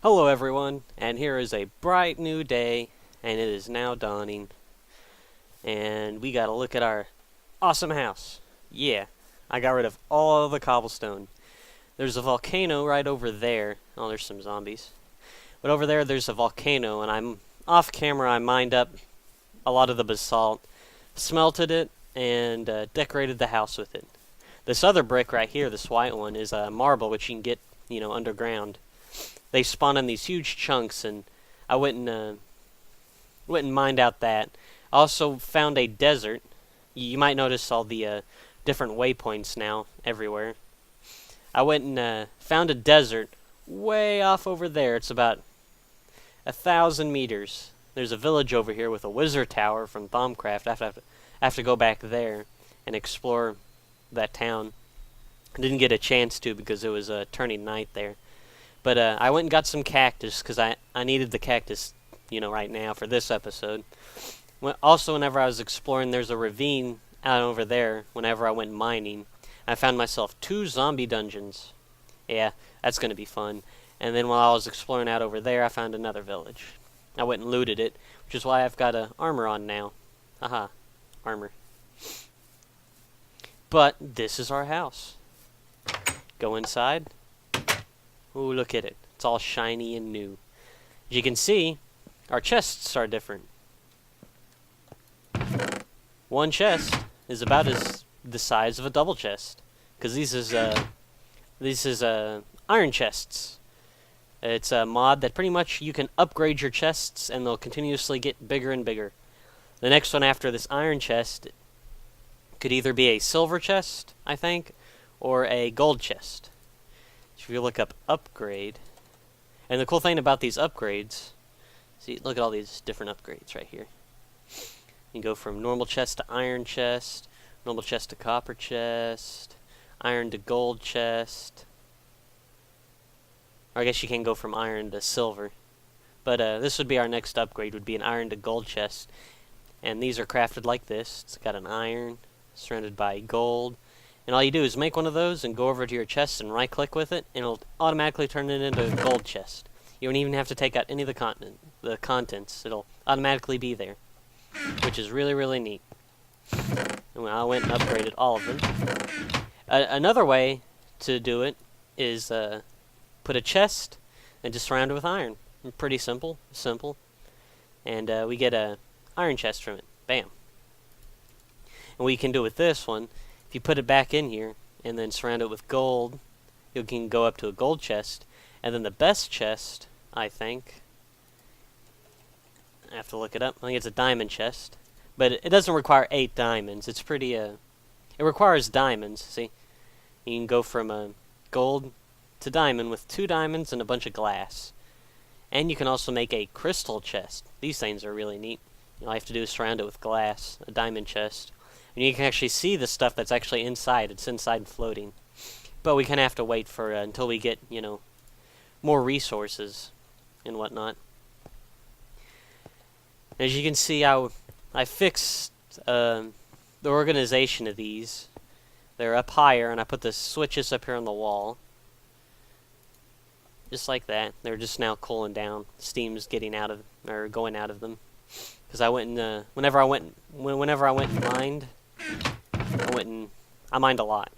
Hello everyone, and here is a bright new day, and it is now dawning, and we gotta look at our awesome house. Yeah, I got rid of all of the cobblestone. There's a volcano right over there. Oh, there's some zombies. But over there's a volcano, and I'm off camera. I mined up a lot of the basalt, smelted it, and decorated the house with it. This other brick right here, this white one, is a marble, which you can get, underground. They spawn in these huge chunks, and I went and mined out that. I also found a desert. You might notice all the different waypoints now everywhere. I went and found a desert way off over there. It's about 1,000 meters. There's a village over here with a wizard tower from Thaumcraft. I have to go back there and explore that town. I didn't get a chance to because it was turning night there. But I went and got some cactus because I needed the cactus, right now for this episode. Also, whenever I was exploring, there's a ravine out over there. Whenever I went mining, I found myself 2 zombie dungeons. Yeah, that's going to be fun. And then while I was exploring out over there, I found another village. I went and looted it, which is why I've got armor on now. Haha, armor. But this is our house. Go inside. Ooh, look at it. It's all shiny and new. As you can see, our chests are different. One chest is about the size of a double chest, because these is iron chests. It's a mod that pretty much you can upgrade your chests, and they'll continuously get bigger and bigger. The next one after this iron chest could either be a silver chest, I think, or a gold chest. If you look up upgrade, and the cool thing about these upgrades, see, look at all these different upgrades right here. You can go from normal chest to iron chest, normal chest to copper chest, iron to gold chest. Or I guess you can go from iron to silver. But this would be our next upgrade, would be an iron to gold chest. And these are crafted like this. It's got an iron surrounded by gold. And all you do is make one of those and go over to your chest and right click with it, and it'll automatically turn it into a gold chest. You don't even have to take out any of the contents. It'll automatically be there, which is really, really neat. And I went and upgraded all of them. Another way to do it is put a chest and just surround it with iron. Pretty simple. And we get a iron chest from it. Bam. And what you can do with this one, if you put it back in here and then surround it with gold, you can go up to a gold chest. And then the best chest, I think, I have to look it up. I think it's a diamond chest. But it doesn't require 8 diamonds. It's pretty, it requires diamonds, see? You can go from gold to diamond with 2 diamonds and a bunch of glass. And you can also make a crystal chest. These things are really neat. All you have to do is surround it with glass, a diamond chest. And you can actually see the stuff that's actually inside. It's inside floating. But we kind of have to wait for until we get, more resources and whatnot. As you can see, I fixed the organization of these. They're up higher, and I put the switches up here on the wall. Just like that. They're just now cooling down. Steam's getting out of, or going out of them. Because I went and, whenever I went and mined, I mined a lot.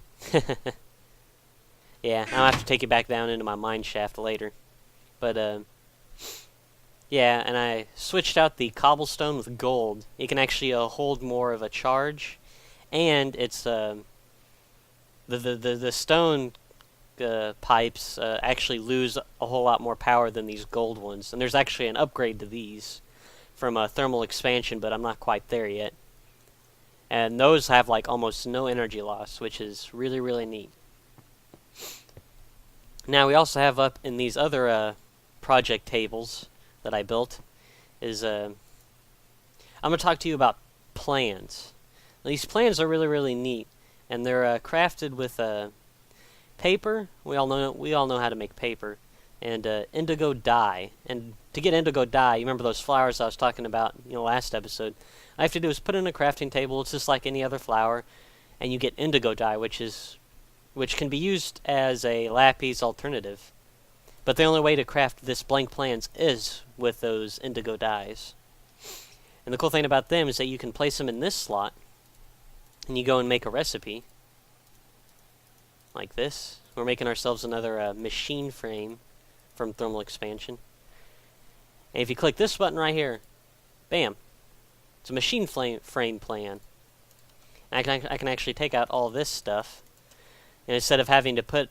Yeah, I'll have to take it back down into my mine shaft later. But, yeah, and I switched out the cobblestone with gold. It can actually hold more of a charge. And it's, the stone pipes actually lose a whole lot more power than these gold ones. And there's actually an upgrade to these from a thermal expansion, but I'm not quite there yet. And those have like almost no energy loss, which is really, really neat. Now we also have up in these other project tables that I built is I'm going to talk to you about plans. Now, these plans are really, really neat, and they're crafted with paper. We all know how to make paper, and indigo dye. And to get indigo dye, you remember those flowers I was talking about, last episode. All I have to do is put in a crafting table. It's just like any other flower, and you get indigo dye, which can be used as a lapis alternative. But the only way to craft this blank plans is with those indigo dyes. And the cool thing about them is that you can place them in this slot, and you go and make a recipe, like this. We're making ourselves another machine frame from thermal expansion. And if you click this button right here, bam, it's a machine frame plan. And I can actually take out all this stuff, and instead of having to put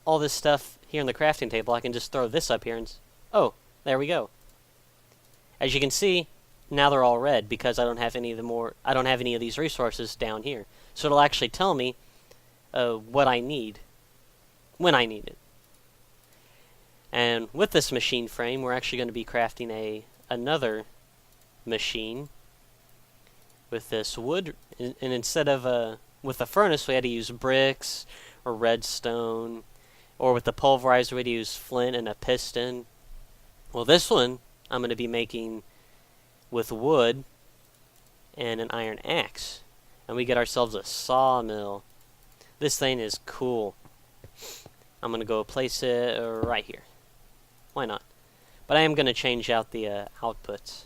all this stuff here on the crafting table, I can just throw this up here and oh, there we go. As you can see, now they're all red because I don't have any of these resources down here. So it'll actually tell me what I need when I need it. And with this machine frame, we're actually going to be crafting another machine with this wood. And instead of with the furnace, we had to use bricks or redstone, or with the pulverizer, we had to use flint and a piston. Well, this one I'm going to be making with wood and an iron axe, and we get ourselves a sawmill. This thing is cool. I'm going to go place it right here. Why not? But I am going to change out the outputs.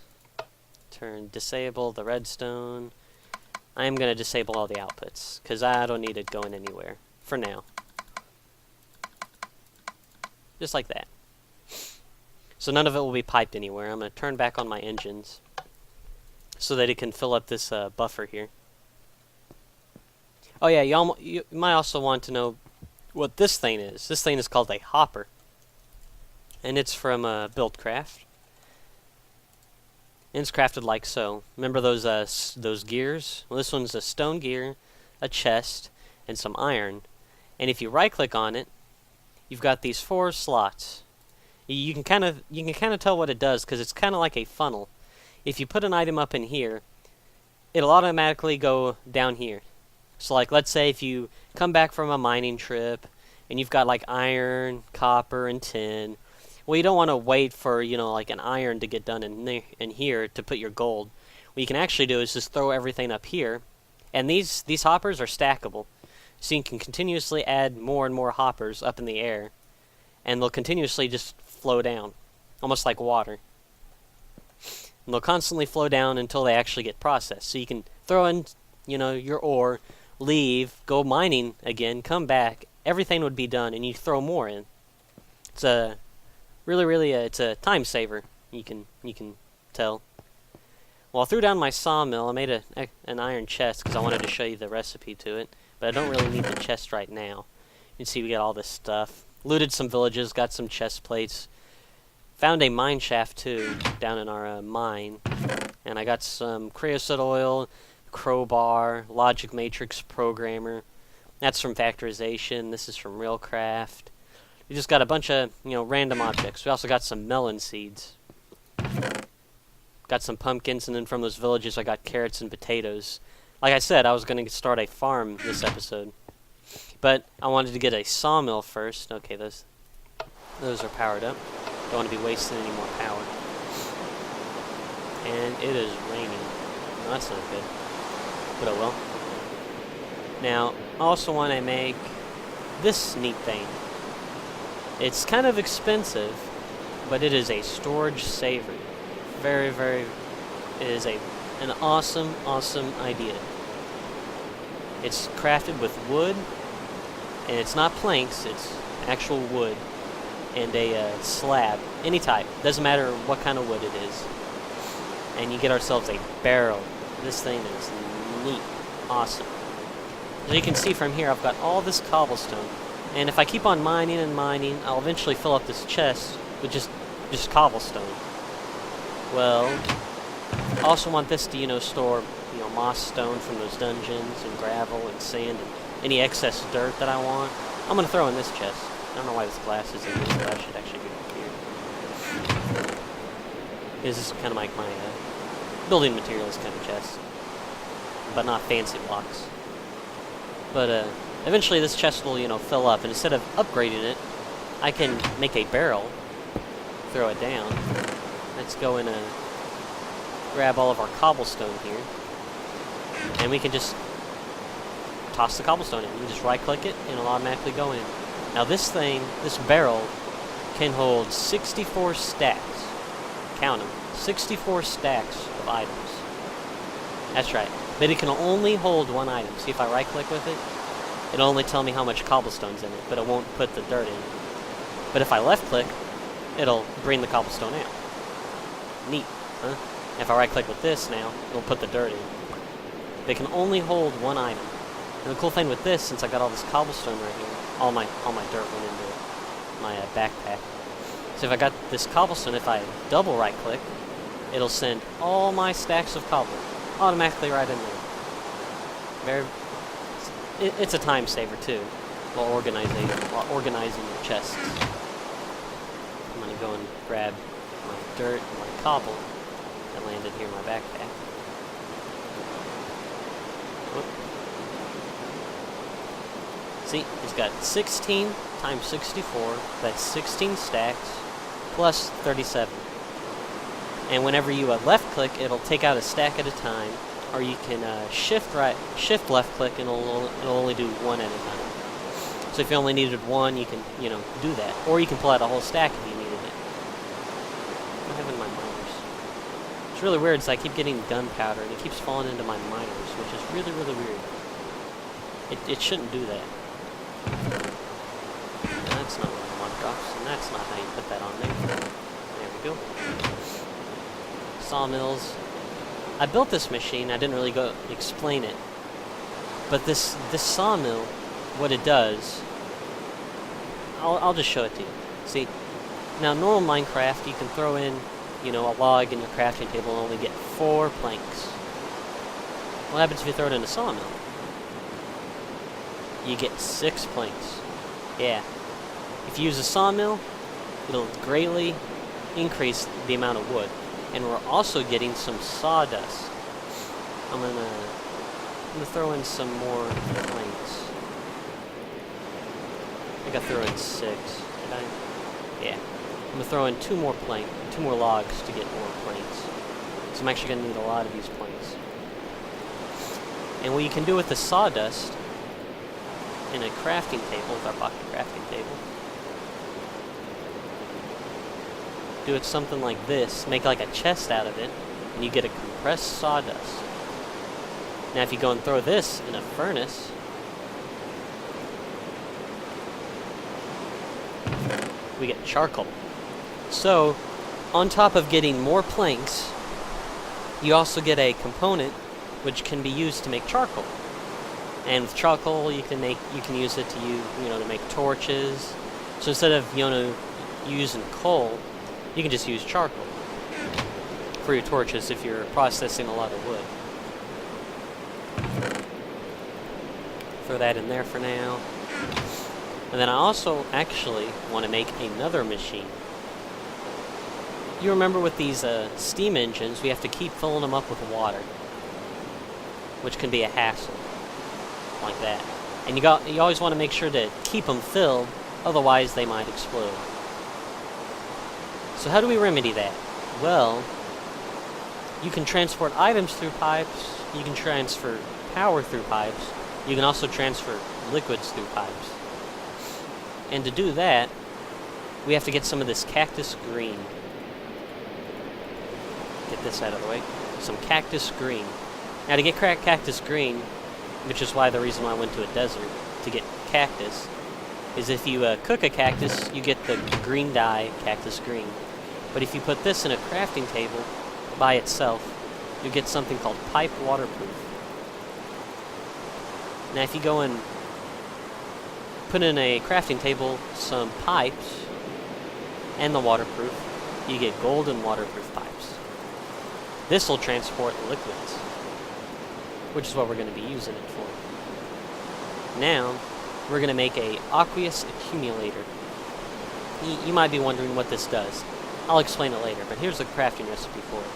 Disable the redstone. I am going to disable all the outputs because I don't need it going anywhere for now. Just like that. So none of it will be piped anywhere. I'm going to turn back on my engines so that it can fill up this buffer here. Oh yeah, you might also want to know what this thing is. This thing is called a hopper, and it's from Buildcraft. And it's crafted like so. Remember those gears? Well, this one's a stone gear, a chest, and some iron. And if you right-click on it, you've got these 4 slots. You can kind of tell what it does because it's kind of like a funnel. If you put an item up in here, it'll automatically go down here. So like, let's say if you come back from a mining trip and you've got like iron, copper, and tin. Well, you don't want to wait for, like an iron to get done in here to put your gold. What you can actually do is just throw everything up here, and these hoppers are stackable. So you can continuously add more and more hoppers up in the air, and they'll continuously just flow down, almost like water. And they'll constantly flow down until they actually get processed. So you can throw in, your ore, leave, go mining again, come back, everything would be done, and you throw more in. It's a really, it's a time saver. You can tell. Well, I threw down my sawmill. I made an iron chest because I wanted to show you the recipe to it, but I don't really need the chest right now. You can see we got all this stuff. Looted some villages, got some chest plates. Found a mine shaft too down in our mine, and I got some creosote oil, crowbar, logic matrix programmer. That's from Factorization. This is from Realcraft. We just got a bunch of random objects. We also got some melon seeds. Got some pumpkins, and then from those villages I got carrots and potatoes. Like I said, I was going to start a farm this episode, but I wanted to get a sawmill first. Okay, those are powered up. Don't want to be wasting any more power. And it is raining. No, that's not good. But oh well. Now, I also want to make this neat thing. It's kind of expensive, but it is a storage saver. It is an awesome idea. It's crafted with wood, and it's not planks, it's actual wood, and a slab, any type, doesn't matter what kind of wood it is. And you get ourselves a barrel. This thing is neat, awesome. As you can see from here, I've got all this cobblestone, and if I keep on mining and mining, I'll eventually fill up this chest with just cobblestone. Well, I also want this to, store, moss stone from those dungeons, and gravel, and sand, and any excess dirt that I want. I'm going to throw in this chest. I don't know why this glass is in here, but I should actually be up here. This is kind of like my building materials kind of chest, but not fancy blocks. But eventually this chest will, fill up, and instead of upgrading it, I can make a barrel, throw it down. Let's go and grab all of our cobblestone here, and we can just toss the cobblestone in. You can just right-click it, and it'll automatically go in. Now this barrel can hold 64 stacks. Count them. 64 stacks of items. That's right. But it can only hold one item. See, if I right-click with it, it'll only tell me how much cobblestone's in it, but it won't put the dirt in. But if I left-click, it'll bring the cobblestone out. Neat, huh? If I right-click with this now, it'll put the dirt in. They can only hold one item. And the cool thing with this, since I got all this cobblestone right here, all my dirt went into my backpack. So if I got this cobblestone, if I double right-click, it'll send all my stacks of cobble automatically right in there. It's a time saver too, while organizing your chests. I'm gonna go and grab my dirt and my cobble that landed here in my backpack. Whoop. See, it's got 16 times 64. That's 16 stacks plus 37. And whenever you left-click, it'll take out a stack at a time, or you can shift left-click, and it'll only do one at a time. So if you only needed one, you can do that, or you can pull out a whole stack if you needed it. What happened to my miners? It's really weird. It's I keep getting gunpowder, and it keeps falling into my miners, which is really, really weird. It shouldn't do that. No, that's not what I want, Gox, and that's not how you put that on there. There we go. Sawmills. I built this machine. I didn't really go explain it, but this sawmill, what it does, I'll just show it to you. See, now normal Minecraft, you can throw in, a log in your crafting table and only get 4 planks. What happens if you throw it in a sawmill? You get 6 planks. Yeah. If you use a sawmill, it'll greatly increase the amount of wood. And we're also getting some sawdust. I'm gonna throw in some more planks. I think I threw in 6. Did I? Yeah. I'm gonna throw in 2 more logs to get more planks. So I'm actually gonna need a lot of these planks. And what you can do with the sawdust in a crafting table, with our pocket crafting table, do it something like this, make like a chest out of it, and you get a compressed sawdust. Now if you go and throw this in a furnace, we get charcoal. So, on top of getting more planks, you also get a component which can be used to make charcoal. And with charcoal, you can use it to to make torches. So instead of using coal, you can just use charcoal for your torches if you're processing a lot of wood. Throw that in there for now. And then I also actually want to make another machine. You remember with these steam engines, we have to keep filling them up with water, which can be a hassle, like that. And you always want to make sure to keep them filled, otherwise they might explode. So how do we remedy that? Well, you can transport items through pipes, you can transfer power through pipes, you can also transfer liquids through pipes. And to do that, we have to get some of this cactus green. Get this out of the way. Some cactus green. Now to get cactus green, which is the reason why I went to a desert, to get cactus, is if you cook a cactus, you get the green dye, cactus green. But if you put this in a crafting table by itself, you get something called pipe waterproof. Now if you go and put in a crafting table some pipes and the waterproof, you get golden waterproof pipes. This will transport liquids, which is what we're going to be using it for. Now, we're going to make a aqueous accumulator. You might be wondering what this does. I'll explain it later, but here's the crafting recipe for it.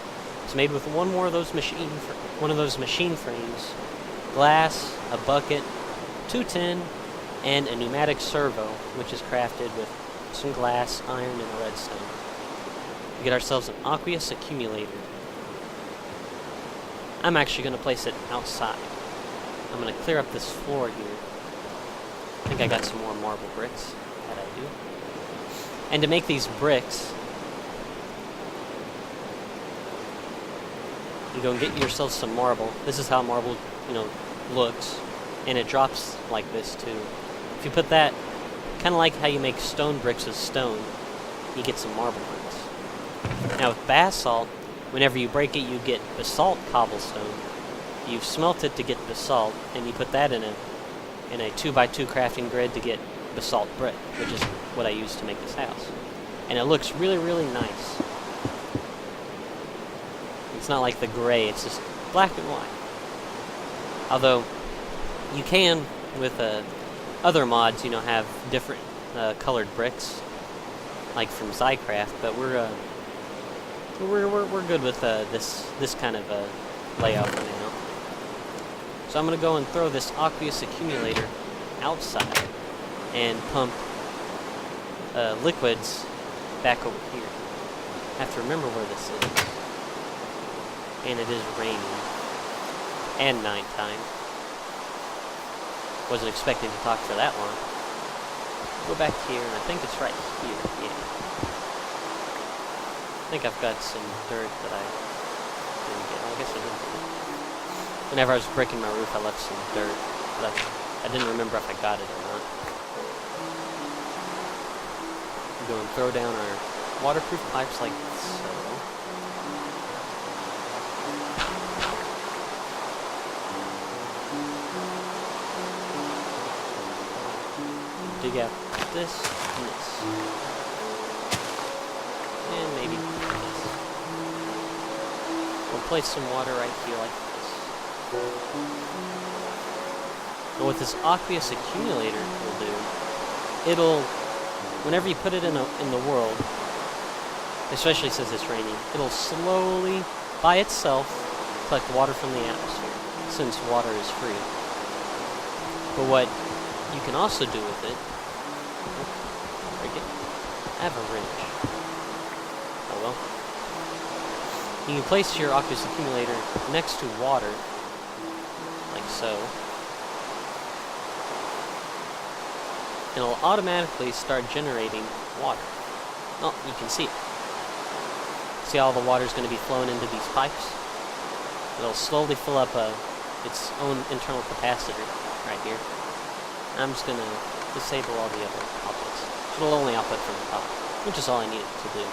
It's made with one of those machine frames, glass, a bucket, 2 tin, and a pneumatic servo, which is crafted with some glass, iron, and a redstone. We get ourselves an aqueous accumulator. I'm actually going to place it outside. I'm going to clear up this floor here. I think I got some more marble bricks. That I do. And to make these bricks, you go and get yourself some marble. This is how marble, looks. And it drops like this too. If you put that, kind of like how you make stone bricks with stone, you get some marble bricks. Now with basalt, whenever you break it, you get basalt cobblestone. You smelt it to get basalt, and you put that in a 2x2 crafting grid to get basalt brick, which is what I use to make this house. And it looks really, really nice. It's not like the gray, it's just black and white. Although, you can, with other mods, have different colored bricks, like from Zycraft, but we're good with this kind of layout for now. So I'm gonna go and throw this aqueous accumulator outside and pump liquids back over here. I have to remember where this is. And it is raining. And nighttime. Wasn't expecting to talk for that long. Go back here, and I think it's right here. Yeah. I think I've got some dirt that I didn't get. I guess I didn't. Whenever I was breaking my roof, I left some dirt. But I didn't remember if I got it or not. Go and throw down our waterproof pipes like so. Dig out this and this. And maybe this. We'll place some water right here like this. And what this aqueous accumulator will do, whenever you put it in the world, especially since it's raining, it'll slowly, by itself, collect water from the atmosphere, since water is free. But what you can also do with it, I have a wrench. Oh well. You can place your aqueous accumulator next to water, like so. And it'll automatically start generating water. Oh, you can see it. See how all the water is going to be flowing into these pipes? It'll slowly fill up its own internal capacitor right here. I'm just going to disable all the other outputs. It'll only output from the top, which is all I need it to do.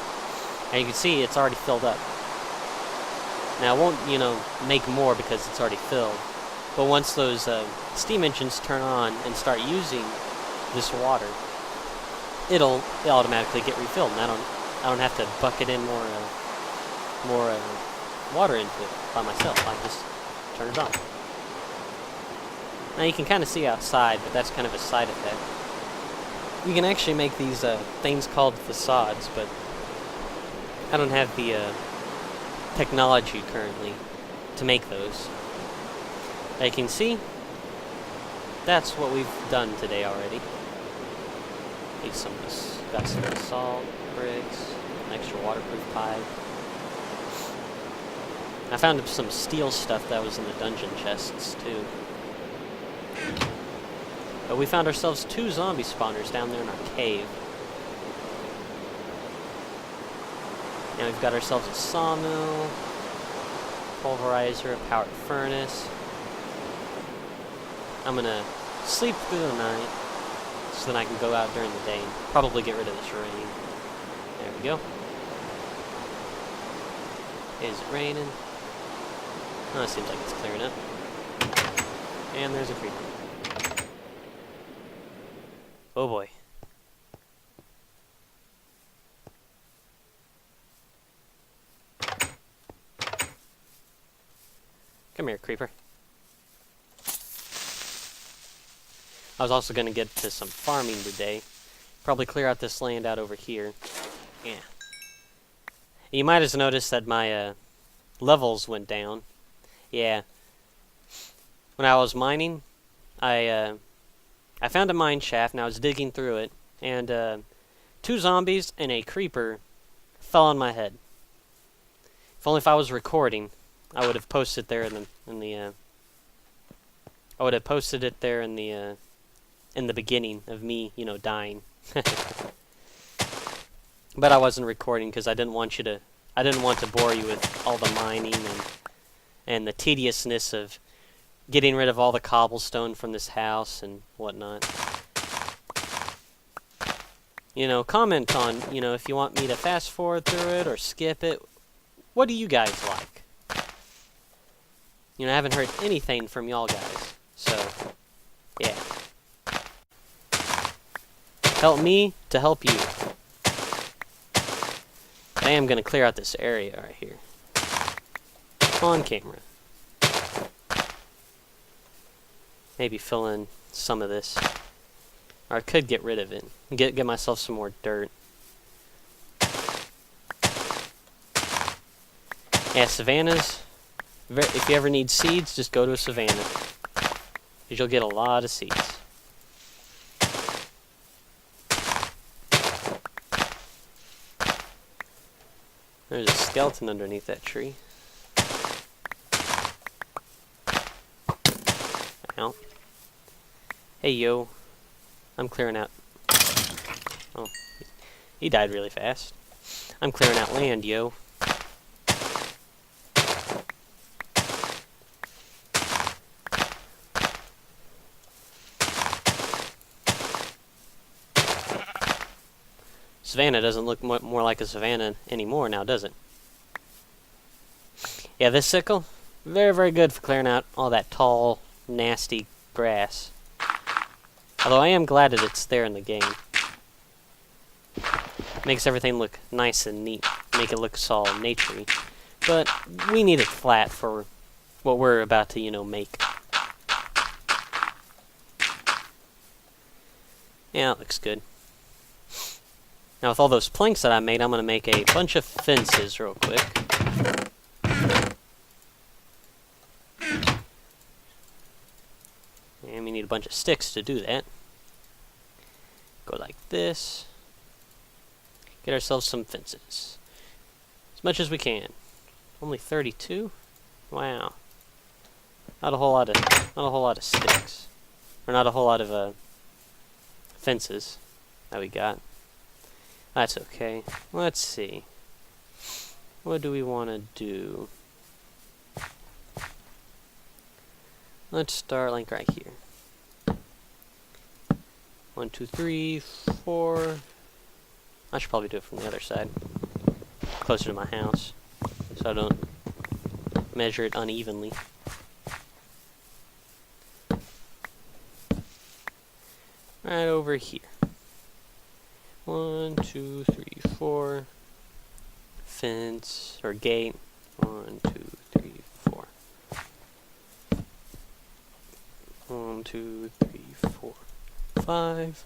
And you can see it's already filled up. Now it won't, make more because it's already filled. But once those steam engines turn on and start using this water, it'll automatically get refilled, and I don't have to bucket in more water into it by myself. I just turn it on. Now you can kind of see outside, but that's kind of a side effect. You can actually make these things called facades, but I don't have the technology currently to make those. Now you can see, that's what we've done today already. Got some basalt bricks, an extra waterproof pipe. I found some steel stuff that was in the dungeon chests too. But we found ourselves 2 zombie spawners down there in our cave. Now we've got ourselves a sawmill, pulverizer, a powered furnace. I'm gonna sleep through the night so then I can go out during the day and probably get rid of this rain. There we go. Is it raining? Oh, it seems like it's clearing up. And there's a creeper. Oh boy. Come here, creeper. I was also going to get to some farming today. Probably clear out this land out over here. Yeah. You might have noticed that my levels went down. Yeah. When I was mining, I found a mine shaft and I was digging through it, and 2 zombies and a creeper fell on my head. If only if I was recording, I would have posted there in the beginning of me, dying. But I wasn't recording because I didn't want to bore you with all the mining and the tediousness of getting rid of all the cobblestone from this house and whatnot. You know, comment on, you know, if you want me to fast forward through it or skip it. What do you guys like? You know, I haven't heard anything from y'all guys. So, yeah. Help me to help you. I am going to clear out this area right here. On camera. Maybe fill in some of this. Or I could get rid of it. Get myself some more dirt. Yeah, savannas. If you ever need seeds, just go to a savanna. Because you'll get a lot of seeds. There's a skeleton underneath that tree. Ow. Hey, yo. I'm clearing out... Oh. He died really fast. I'm clearing out land, yo. Savannah doesn't look more like a savanna anymore now, does it? Yeah, this sickle, very, very good for clearing out all that tall, nasty grass. Although I am glad that it's there in the game. Makes everything look nice and neat. Make it look all naturey. But we need it flat for what we're about to, you know, make. Yeah, it looks good. Now with all those planks that I made, I'm going to make a bunch of fences real quick. And we need a bunch of sticks to do that. Go like this. Get ourselves some fences. As much as we can. Only 32? Wow. Not a whole lot of sticks. Or not a whole lot of fences that we got. That's okay. Let's see. What do we want to do? Let's start like right here. 1, 2, 3, 4. I should probably do it from the other side. Closer to my house. So I don't measure it unevenly. Right over here. 1, 2, 3, 4. Fence or gate. 1, 2, 3, 4. 1, 2, 3, 4, 5.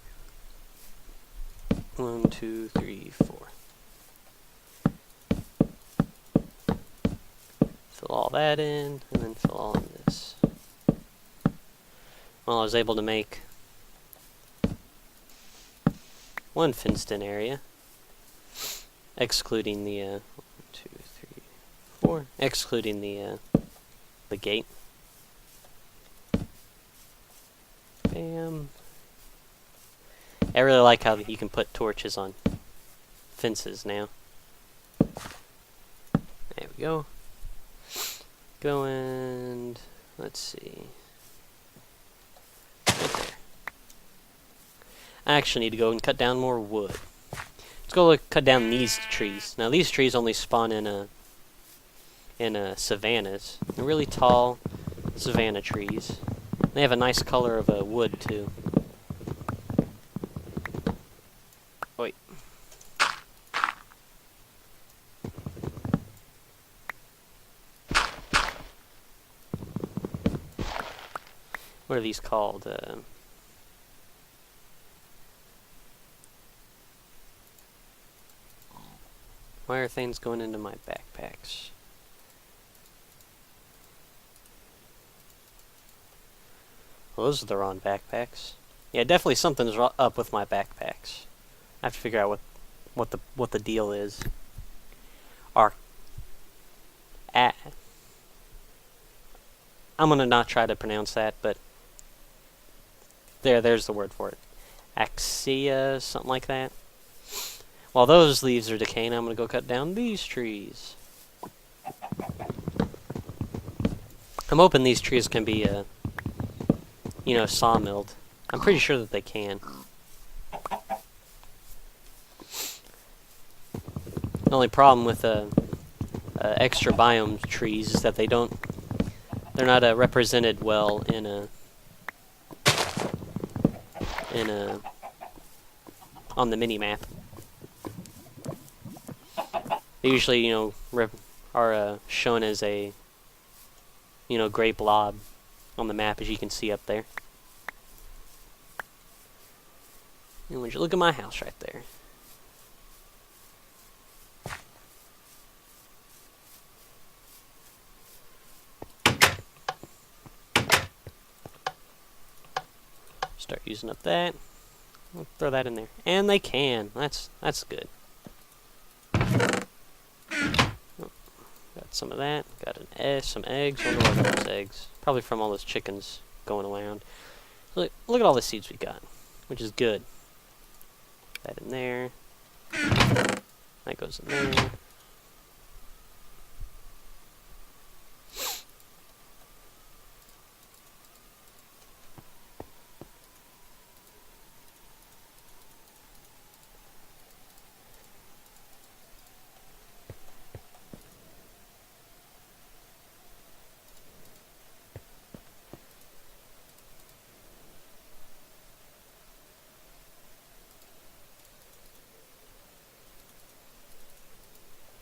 1, 2, 3, 4. Fill all that in, and then fill all in this. Well, I was able to make one fenced-in area, excluding the 1, 2, 3, 4, excluding the gate. Bam. I really like how you can put torches on fences now. There we go. Go and let's see. Right there. I actually need to go and cut down more wood. Let's go cut down these trees. Now these trees only spawn in savannas. They're really tall savanna trees. They have a nice color of wood too. Wait. What are these called? Why are things going into my backpacks? Well, those are the wrong backpacks. Yeah, definitely something's up with my backpacks. I have to figure out what the deal is. I'm gonna not try to pronounce that, but there's the word for it. Axia, something like that. While those leaves are decaying, I'm going to go cut down these trees. I'm hoping these trees can be, sawmilled. I'm pretty sure that they can. The only problem with extra biome trees is that they're not represented well in on the mini map. They usually, are shown as a, gray blob on the map, as you can see up there. And would you look at my house right there? Start using up that. I'll throw that in there, and they can. That's good. Oh, got some of that. Got some eggs. Wonder what are those eggs? Probably from all those chickens going around. Look at all the seeds we got, which is good. That in there. That goes in there.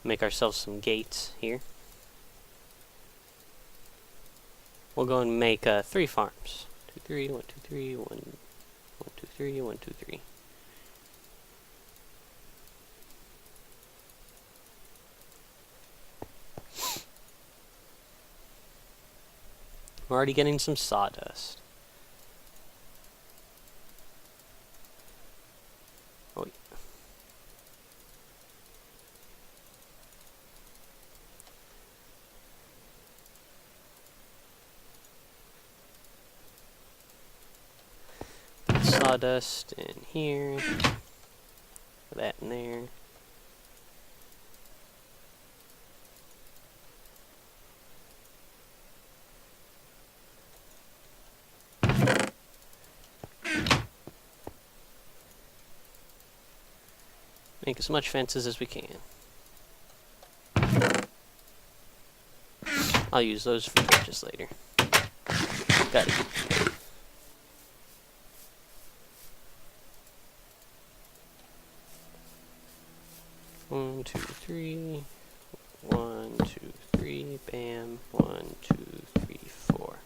Make ourselves some gates here. We'll go and make 3 farms. 2, 3, 1, 2, 3, 1, 1, 2, 3, 1, 2, 3. We're already getting some sawdust. Oh, yeah. Sawdust in here. Put that in there. Make as much fences as we can. I'll use those for torches later. Got it. 1, 2, 3. 1, 2, 3. Bam. 1, 2, 3, 4.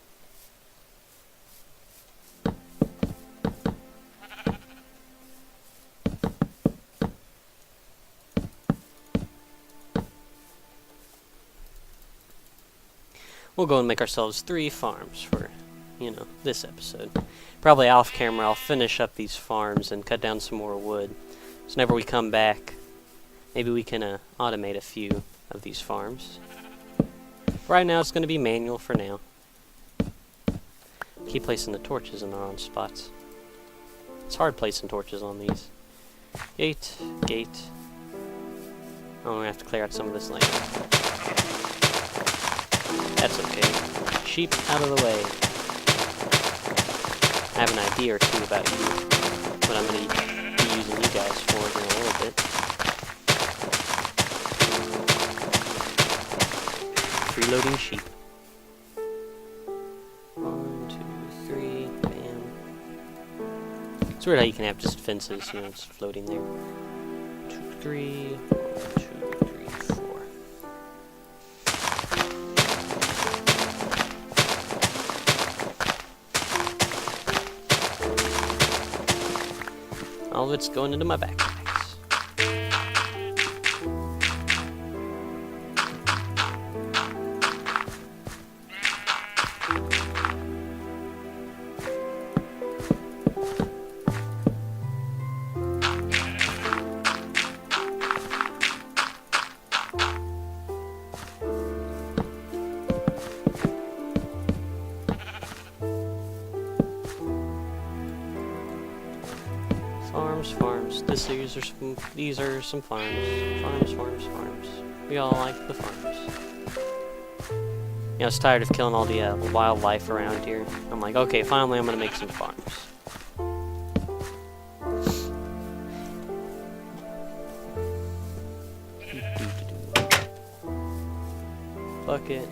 We'll go and make ourselves 3 farms for, this episode. Probably off camera, I'll finish up these farms and cut down some more wood. So whenever we come back, maybe we can automate a few of these farms. Right now, it's going to be manual for now. Keep placing the torches in the wrong spots. It's hard placing torches on these. Gate, gate. Oh, I'm going to have to clear out some of this land. That's okay. Sheep out of the way. I have an idea or two about you. What I'm going to be using you guys for in a little bit. Freeloading sheep. 1, 2, 3, bam. It's weird how you can have just fences, just floating there. 2, 3, 1, 2, 3, 4. All of it's going into my backpacks. Farms, These are some farms. Farms. We all like the farms. You know, I was tired of killing all the wildlife around here. I'm like, okay, finally I'm gonna make some farms. Bucket.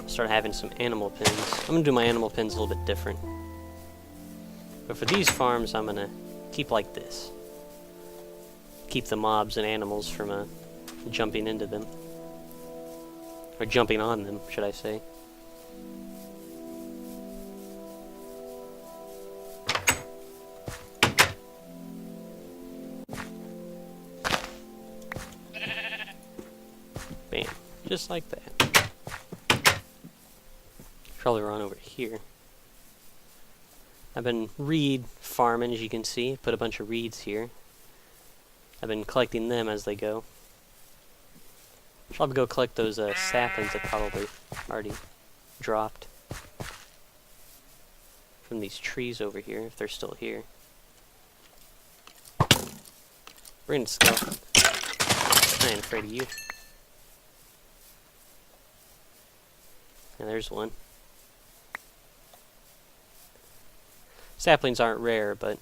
Start having some animal pens. I'm gonna do my animal pens a little bit different. But for these farms, I'm gonna keep like this. Keep the mobs and animals from jumping into them. Or jumping on them, should I say. Bam. Just like that. Probably run over here. I've been reed farming, as you can see. Put a bunch of reeds here. I've been collecting them as they go. I'll probably go collect those saplings that probably already dropped from these trees over here, if they're still here. We're gonna skeleton. I ain't afraid of you. And there's one. Saplings aren't rare, but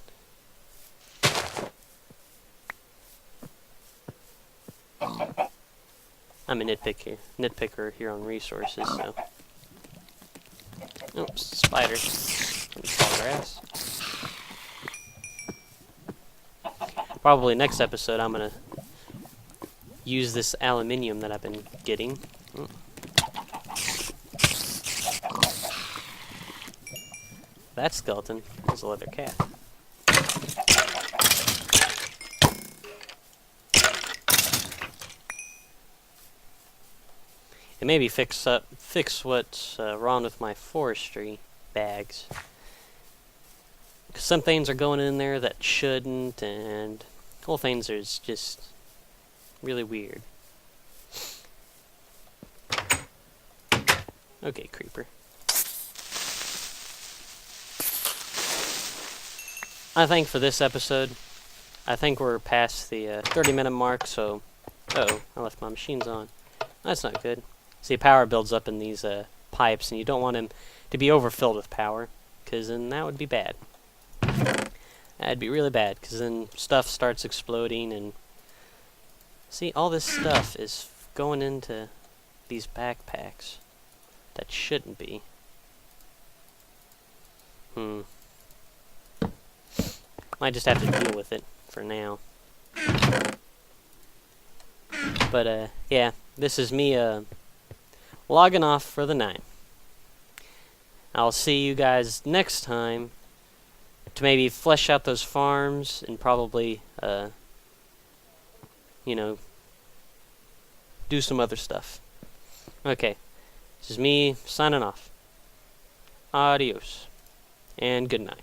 I'm a nitpicker here on resources, so. Oops, spider. Tall grass. Probably next episode I'm gonna use this aluminium that I've been getting. That skeleton is a leather cat. And maybe fix what's wrong with my forestry bags. Because some things are going in there that shouldn't, and whole things are just really weird. Okay, creeper. I think for this episode, I think we're past the 30-minute mark, so... Uh-oh, I left my machines on. That's not good. See, power builds up in these pipes, and you don't want them to be overfilled with power, because then that would be bad. That'd be really bad, because then stuff starts exploding, and... See, all this stuff is going into these backpacks that shouldn't be. Might just have to deal with it for now. But, yeah, this is me, logging off for the night. I'll see you guys next time to maybe flesh out those farms and probably, you know, do some other stuff. Okay, this is me signing off. Adios, and good night.